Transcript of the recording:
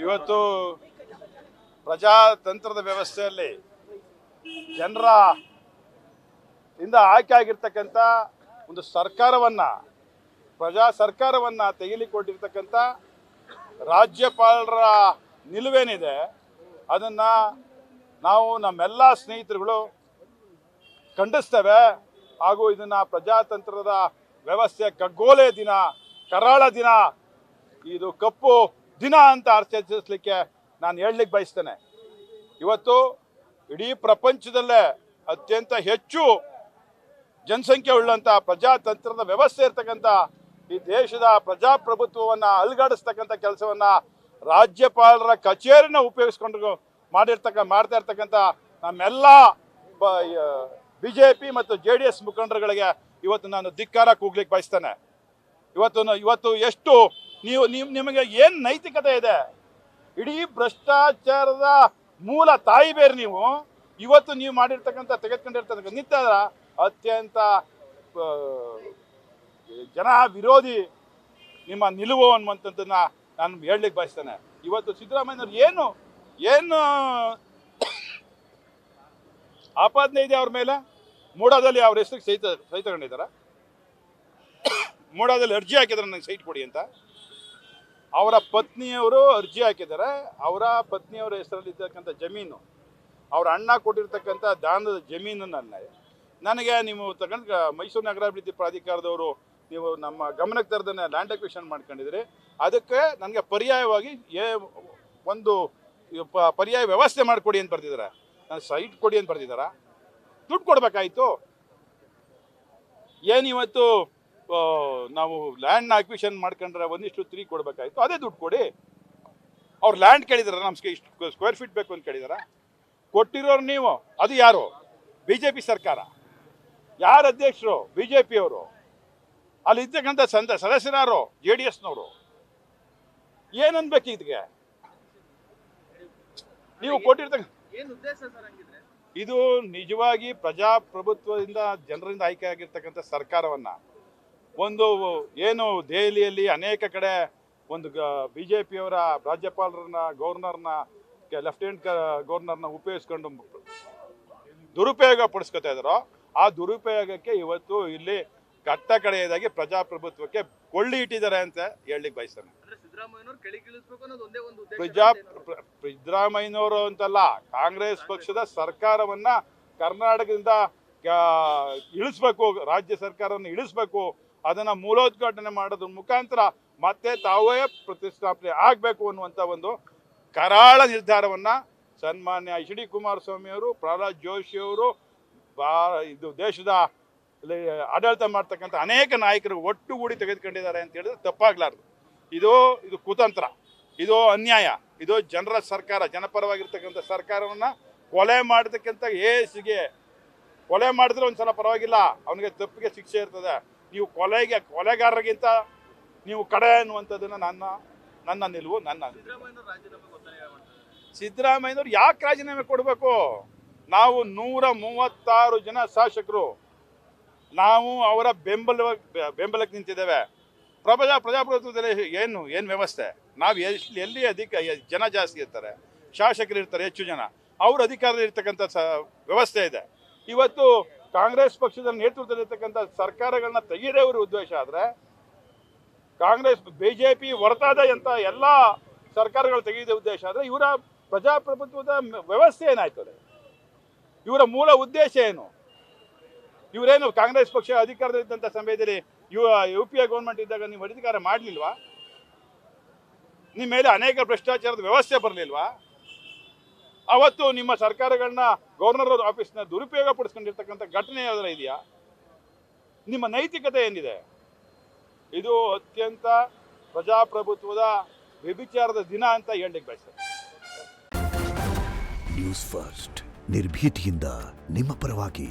ಇವತ್ತು ಪ್ರಜಾತಂತ್ರದ ವ್ಯವಸ್ಥೆಯಲ್ಲಿ ಜನರ ಇಂದ ಆಯ್ಕೆ ಆಗಿರ್ತಕ್ಕಂಥ ಒಂದು ಸರ್ಕಾರವನ್ನ ತೆಗೆದುಕೊಂಡಿರ್ತಕ್ಕಂಥ ರಾಜ್ಯಪಾಲರ ನಿಲುವೇನಿದೆ ಅದನ್ನು ನಾವು ನಮ್ಮೆಲ್ಲ ಸ್ನೇಹಿತರುಗಳು ಖಂಡಿಸ್ತೇವೆ. ಹಾಗೂ ಇದನ್ನು ಪ್ರಜಾತಂತ್ರದ ವ್ಯವಸ್ಥೆ ಕಗ್ಗೋಲೆ ದಿನ, ಕರಾಳ ದಿನ, ಇದು ಕಪ್ಪು ದಿನ ಅಂತ ಆಚರಿಸಲಿಕ್ಕೆ ನಾನು ಹೇಳಲಿಕ್ಕೆ ಬಯಸ್ತೇನೆ. ಇವತ್ತು ಇಡೀ ಪ್ರಪಂಚದಲ್ಲೇ ಅತ್ಯಂತ ಹೆಚ್ಚು ಜನಸಂಖ್ಯೆ ಉಳ್ಳಂಥ ಪ್ರಜಾತಂತ್ರದ ವ್ಯವಸ್ಥೆ ಇರ್ತಕ್ಕಂಥ ಈ ದೇಶದ ಪ್ರಜಾಪ್ರಭುತ್ವವನ್ನು ಅಲುಗಾಡಿಸ್ತಕ್ಕಂಥ ಕೆಲಸವನ್ನು ರಾಜ್ಯಪಾಲರ ಕಚೇರಿನ ಉಪಯೋಗಿಸ್ಕೊಂಡು ಮಾಡ್ತಾ ಇರ್ತಕ್ಕಂಥ ನಮ್ಮೆಲ್ಲ BJP ಮತ್ತು JDS ಮುಖಂಡರುಗಳಿಗೆ ಇವತ್ತು ನಾನು ಧಿಕ್ಕಾರ ಕೂಗ್ಲಿಕ್ಕೆ ಬಯಸ್ತೇನೆ. ಇವತ್ತು ಎಷ್ಟು ನಿಮಗೆ ಏನು ನೈತಿಕತೆ ಇದೆ? ಇಡೀ ಭ್ರಷ್ಟಾಚಾರದ ಮೂಲ ತಾಯಿ ಬೇರೆ ನೀವು. ಇವತ್ತು ನೀವು ತೆಗೆದುಕೊಂಡಿರ್ತಕ್ಕಂಥ ನಿತ್ಯದ ಅತ್ಯಂತ ಜನ ವಿರೋಧಿ ನಿಮ್ಮ ನಿಲುವು ಅನ್ನುವಂಥದ್ದನ್ನು ನಾನು ಹೇಳಲಿಕ್ಕೆ ಬಯಸ್ತೇನೆ. ಇವತ್ತು ಸಿದ್ದರಾಮಯ್ಯನವ್ರು ಏನು ಆಪಾದನೆ ಇದೆ ಅವ್ರ ಮೇಲೆ? ಮೂಡಾದಲ್ಲಿ ಅವ್ರ ಹೆಸರಿಗೆ ಸಹಿತ ತಗೊಂಡಿದ್ದಾರೆ. ಮೂಡಾದಲ್ಲಿ ಅರ್ಜಿ ಹಾಕಿದ್ದಾರೆ ನನಗೆ ಸೈಟ್ ಕೊಡಿ ಅಂತ. ಅವರ ಪತ್ನಿಯವರು ಅರ್ಜಿ ಹಾಕಿದ್ದಾರೆ. ಅವರ ಪತ್ನಿಯವರ ಹೆಸರಲ್ಲಿರ್ತಕ್ಕಂಥ ಜಮೀನು, ಅವ್ರ ಅಣ್ಣ ಕೊಟ್ಟಿರ್ತಕ್ಕಂಥ ದಾನದ ಜಮೀನನ್ನೇ ನನಗೆ ನೀವು ತಗೊಂಡು ಮೈಸೂರು ನಗರಾಭಿವೃದ್ಧಿ ಪ್ರಾಧಿಕಾರದವರು ನೀವು ನಮ್ಮ ಗಮನಕ್ಕೆ ತರದನ್ನೇ ಲ್ಯಾಂಡ್ ಅಕ್ವಿಷನ್ ಮಾಡ್ಕೊಂಡಿದ್ರಿ. ಅದಕ್ಕೆ ನನಗೆ ಪರ್ಯಾಯವಾಗಿ ಒಂದು ಪರ್ಯಾಯ ವ್ಯವಸ್ಥೆ ಮಾಡಿಕೊಡಿ ಅಂತ ಬರ್ತಿದ್ದಾರೆ. ನಾನು ಸೈಟ್ ಕೊಡಿ ಅಂತ ಬರ್ತಿದ್ದಾರ? ದುಡ್ಡು ಕೊಡಬೇಕಾಯ್ತು. ಏನಿವತ್ತು ನಾವು ಲ್ಯಾಂಡ್ನ ಅಕ್ವಿಷನ್ ಮಾಡ್ಕೊಂಡ್ರೆ 1:3 ಕೊಡಬೇಕಾಯ್ತು. ಅದೇ ದುಡ್ಡು ಕೊಡಿ. ಅವ್ರು ಲ್ಯಾಂಡ್ ಕೇಳಿದಾರ, ನಮ್ಗೆ ಇಷ್ಟು ಸ್ಕ್ವೇರ್ ಫೀಟ್ ಬೇಕು ಅಂತ ಕೇಳಿದಾರ? ಕೊಟ್ಟಿರೋರು ನೀವು. ಅದು ಯಾರು? BJP ಸರ್ಕಾರ. ಯಾರು ಅಧ್ಯಕ್ಷರು? BJP ಅವರು. ಅಲ್ಲಿ ಇರ್ತಕ್ಕಂಥ ಸದಸ್ಯರಾರು JDSನವರು. ಏನನ್ಬೇಕು ಇದಕ್ಕೆ? ನೀವು ಕೊಟ್ಟಿರ್ತಕ್ಕ ಇದು ನಿಜವಾಗಿ ಪ್ರಜಾಪ್ರಭುತ್ವದಿಂದ ಜನರಿಂದ ಆಯ್ಕೆ ಆಗಿರ್ತಕ್ಕಂಥ ಸರ್ಕಾರವನ್ನು ಏನು ದೆಹಲಿಯಲ್ಲಿ ಅನೇಕ ಕಡೆ ಒಂದು BJPಯವರ ರಾಜ್ಯಪಾಲರನ್ನ, ಗವರ್ನರ್ನ, ಲೆಫ್ಟಿನೆಂಟ್ ಗವರ್ನರ್ನ ಉಪಯೋಗಿಸ್ಕೊಂಡು ದುರುಪಯೋಗ ಪಡಿಸ್ಕೊತಾ ಇದ್ದಾರೋ ಆ ದುರುಪಯೋಗಕ್ಕೆ ಇವತ್ತು ಇಲ್ಲಿ ಕಟ್ಟ ಕಡೆಯದಾಗಿ ಪ್ರಜಾಪ್ರಭುತ್ವಕ್ಕೆ ಕೊಳ್ಳಿ ಇಟ್ಟಿದ್ದಾರೆ ಅಂತ ಹೇಳಲಿಕ್ಕೆ ಬಯಸ್ತೇನೆ. ಸಿದ್ದರಾಮಯ್ಯನವರು ಅಂತಲ್ಲ, ಕಾಂಗ್ರೆಸ್ ಪಕ್ಷದ ಸರ್ಕಾರವನ್ನ ಕರ್ನಾಟಕದಿಂದ ಇಳಿಸ್ಬೇಕು, ರಾಜ್ಯ ಸರ್ಕಾರವನ್ನು ಇಳಿಸ್ಬೇಕು. ಅದನ್ನ ಮೂಲೋದ್ಘಾಟನೆ ಮಾಡೋದ್ರ ಮುಖಾಂತರ ಮತ್ತೆ ತಾವೇ ಪ್ರತಿಷ್ಠಾಪನೆ ಆಗಬೇಕು ಅನ್ನುವಂಥ ಒಂದು ಕರಾಳ ನಿರ್ಧಾರವನ್ನ ಸನ್ಮಾನ್ಯ HD ಕುಮಾರಸ್ವಾಮಿ ಅವರು, ಪ್ರಹ್ಲಾದ್ ಜೋಶಿ ಅವರು, ಇದು ದೇಶದ ಆಡಳಿತ ಮಾಡ್ತಕ್ಕಂಥ ಅನೇಕ ನಾಯಕರು ಒಟ್ಟುಗೂಡಿ ತೆಗೆದುಕೊಂಡಿದ್ದಾರೆ ಅಂತ ಹೇಳಿದ್ರೆ ತಪ್ಪಾಗ್ಲಾರ್ದು. ಇದು ಕುತಂತ್ರ, ಇದು ಅನ್ಯಾಯ, ಇದು ಜನರ ಸರ್ಕಾರ, ಜನಪರವಾಗಿರ್ತಕ್ಕಂಥ ಸರ್ಕಾರವನ್ನು ಕೊಲೆ ಮಾಡತಕ್ಕಂಥ ಕೊಲೆ ಮಾಡಿದ್ರೆ ಒಂದ್ಸಲ ಪರವಾಗಿಲ್ಲ, ಅವನಿಗೆ ತಪ್ಪಿಗೆ ಶಿಕ್ಷೆ ಇರ್ತದೆ. ನೀವು ಕೊಲೆಗಾರರಿಗಿಂತ ನೀವು ಕಡೆ ಅನ್ನುವಂಥದ್ದನ್ನು ನನ್ನ ನಿಲುವು. ಸಿದ್ದರಾಮಯ್ಯನವ್ರು ಯಾಕೆ ರಾಜೀನಾಮೆ ಕೊಡಬೇಕು? ನಾವು 136 ಜನ ಶಾಸಕರು, ನಾವು ಅವರ ಬೆಂಬಲಕ್ಕೆ ನಿಂತಿದ್ದೇವೆ. ಪ್ರಜಾಪ್ರಭುತ್ವದಲ್ಲಿ ಏನು ವ್ಯವಸ್ಥೆ? ನಾವು ಎಲ್ಲಿ ಜನ ಜಾಸ್ತಿ ಇರ್ತಾರೆ, ಶಾಸಕರು ಇರ್ತಾರೆ ಹೆಚ್ಚು ಜನ, ಅವ್ರ ಅಧಿಕಾರದಲ್ಲಿ ಇರ್ತಕ್ಕಂಥ ವ್ಯವಸ್ಥೆ ಇದೆ. ಇವತ್ತು ಕಾಂಗ್ರೆಸ್ ಪಕ್ಷದ ನೇತೃತ್ವದಲ್ಲಿರ್ತಕ್ಕಂಥ ಸರ್ಕಾರಗಳನ್ನ ತೆಗೆಯದೇ ಉದ್ದೇಶ ಆದರೆ, ಕಾಂಗ್ರೆಸ್ BJP ಹೊರತಾದ ಎಲ್ಲ ಸರ್ಕಾರಗಳು ತೆಗೆಯದ ಉದ್ದೇಶ ಆದರೆ, ಇವರ ಪ್ರಜಾಪ್ರಭುತ್ವದ ವ್ಯವಸ್ಥೆ ಏನಾಯ್ತದೆ? ಇವರ ಮೂಲ ಉದ್ದೇಶ ಏನು? ಇವರೇನು ಕಾಂಗ್ರೆಸ್ ಪಕ್ಷ ಅಧಿಕಾರದಲ್ಲಿದ್ದಂಥ ಸಮಯದಲ್ಲಿ UPA ಗೌರ್ಮೆಂಟ್ ಇದ್ದಾಗ ನೀವು ಅಧಿಕಾರ ಮಾಡಲಿಲ್ವಾ? ನಿಮ್ಮ ಮೇಲೆ ಅನೇಕ ಭ್ರಷ್ಟಾಚಾರದ ವ್ಯವಸ್ಥೆ ಬರಲಿಲ್ವಾ? ಅವತ್ತು ನಿಮ್ಮ ಸರ್ಕಾರಗಳನ್ನ ಗವರ್ನರ್ ಆಫೀಸ್ನ ದುರುಪಯೋಗ ಪಡಿಸ್ಕೊಂಡಿರ್ತಕ್ಕಂಥ ಘಟನೆ ಯಾವ್ದಾರ ಇದೆಯಾ? ನಿಮ್ಮ ನೈತಿಕತೆ ಏನಿದೆ? ಇದು ಅತ್ಯಂತ ಪ್ರಜಾಪ್ರಭುತ್ವದ ವ್ಯಭಿಚಾರದ ದಿನ ಅಂತ ಹೇಳಲಿಕ್ಕೆ ಬಯಸ್ತೇನೆ. ನ್ಯೂಸ್ ಫಸ್ಟ್, ನಿರ್ಭೀತಿಯಿಂದ ನಿಮ್ಮ ಪರವಾಗಿ.